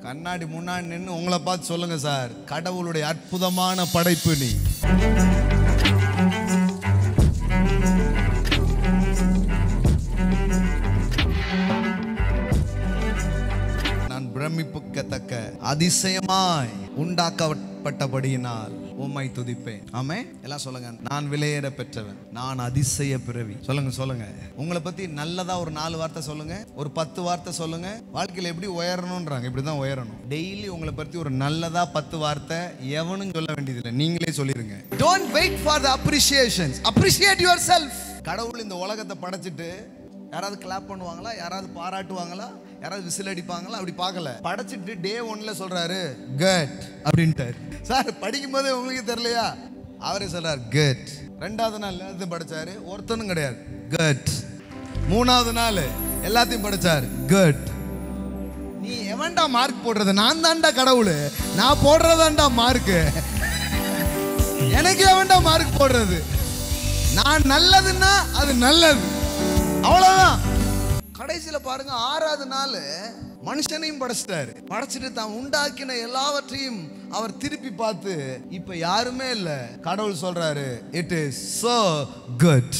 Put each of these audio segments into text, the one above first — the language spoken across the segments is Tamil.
கண்ணாடி முன்னாடி நின்று உங்களை பார்த்து சொல்லுங்க சார், கடவுளுடைய அற்புதமான படைப்பு நீ. நான் பிரமிப்புக்கத்தக்க அதிசயமாய் உண்டாக்கப்பட்டபடியினால் உம்மை துதிப்பேன். ஆமே, எல்லாம் சொல்லுங்க. நான் விலையேற பெற்றவன், நான் அதிசய பிறவி. சொல்லுங்க சொல்லுங்க. உங்களை பத்தி நல்லதா ஒரு 4 வார்த்தை சொல்லுங்க, ஒரு 10 வார்த்தை சொல்லுங்க. வாழ்க்கையில் எப்படி உயரணும்ன்றாங்க, இப்படிதான் உயரணும். டெய்லி உங்களை பத்தி ஒரு நல்லதா 10 வார்த்தை எவனும் சொல்ல வேண்டியதில்லை, நீங்களே சொல்லிருங்க. Don't wait for the appreciations, appreciate yourself. கடவுள் இந்த உலகத்தை படைச்சிட்டு யாராவது கிளாப் பண்ணுவாங்களா, யாராவது பாராட்டுவாங்களா, யாராவது விசில் அடிப்பாங்களா? அப்படி பார்க்கல. படைச்சிட்டு டே 1ல சொல்றாரு குட் அப்படின்ட்டார். சார் படிக்கும் போதே உங்களுக்கு தெரியலையா? அவரே சொல்றாரு குட். 2வது நாள் எல்லாத்தையும் படிச்சாரு, ஒருத்தனும் கிடையாது, குட். 3வது நாள் எல்லாத்தையும் படிச்சாரு, குட். நீ எவன்டா மார்க் போடுறது? நான் தான்டா கடவுள், நான் போடுறதான்டா மார்க். எனக்கு எவன்டா மார்க் போடுறது? நான் நல்லதுன்னா அது நல்லது, அவ்வளவுதான். கடைசியில பாருங்க, 6வது நாள் மனுஷனையும் படைச்சிட்டாரு. படைச்சிட்டு தான் உண்டாக்கின எல்லாவற்றையும் அவர் திருப்பி பார்த்து, இப்ப யாருமே இல்ல. கடவுள் சொல்றாரு, இட் இஸ் so good.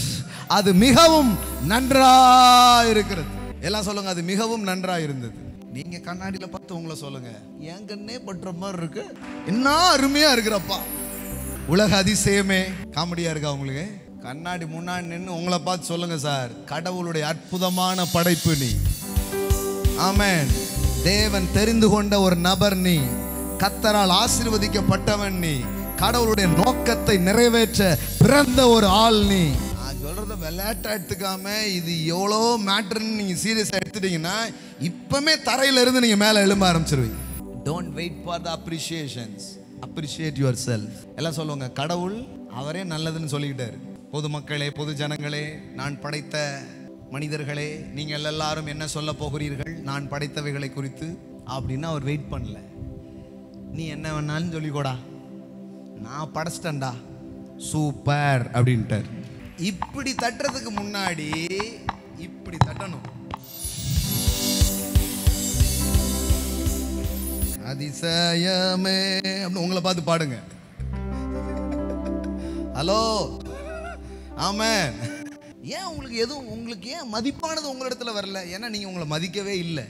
அது மிகவும் நன்றா இருக்கிறது. எல்லாம் சொல்லுங்க, அது மிகவும் நன்றா இருந்தது. நீங்க கண்ணாடியில பார்த்து உங்களை சொல்லுங்க, என் கண்ணே பற்ற மாதிரி இருக்கு, என்ன அருமையா இருக்கிறப்பா. உலக அதிசயமே. காமெடியா இருக்கா உங்களுக்கு? கண்ணாடி முன்னாடி நின்று உங்களை பார்த்து சொல்லுங்க சார், கடவுளுடைய அற்புதமான படைப்பு நீ. ஆமென். தேவன் தெரிந்து கொண்ட ஒரு நபர் நீ, கர்த்தரால் ஆசீர்வதிக்கப்பட்டவன் நீ, கடவுளுடைய நோக்கத்தை நிறைவேற்ற பிறந்த ஒரு ஆள் நீ. நான் சொல்றத விளையாட்டா எடுத்துக்காம இது எவ்வளோ மேட்டர்னு நீங்க சீரியஸா எடுத்துட்டீங்கன்னா இப்பவுமே தரையில இருந்து நீங்க மேல எழும்ப ஆரம்பிச்சிருவீங்க. Don't wait for the appreciations, appreciate yourself. எல்லாம் சொல்லுவாங்க, கடவுள் அவரே நல்லதுன்னு சொல்லிக்கிட்டாரு. பொதுமக்களே, பொது ஜனங்களே, நான் படைத்த மனிதர்களே, நீங்கள் எல்லாரும் என்ன சொல்ல போகிறீர்கள் நான் படைத்தவைகளை குறித்து அப்படின்னு அவர் வெயிட் பண்ணல. நீ என்ன வேணாலும் சொல்லிக்கோடா, நான் படைச்சிட்டேன்டா, சூப்பர் அப்படின்ட்டார். இப்படி தட்டுறதுக்கு முன்னாடி இப்படி தட்டணும். அதிசயமே அப்படின்னு உங்களை பார்த்து பாடுங்க. ஹலோ, ஆமென். ஏன் உங்களுக்கு எதுவும், உங்களுக்கு ஏன் மதிப்பானது உங்களிடத்துல வரல? ஏன்னா நீங்க உங்களை மதிக்கவே இல்லை.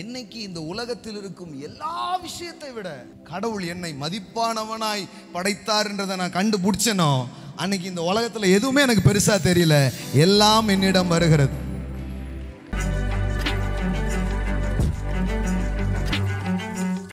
என்னைக்கு இந்த உலகத்தில் இருக்கும் எல்லா விஷயத்தை விட கடவுள் என்னை மதிப்பானவனாய் படைத்தார்ன்றதை நான் கண்டுபிடிச்சனோ, அன்னைக்கு இந்த உலகத்துல எதுவுமே எனக்கு பெருசா தெரியல, எல்லாம் என்னிடம் வருகிறது.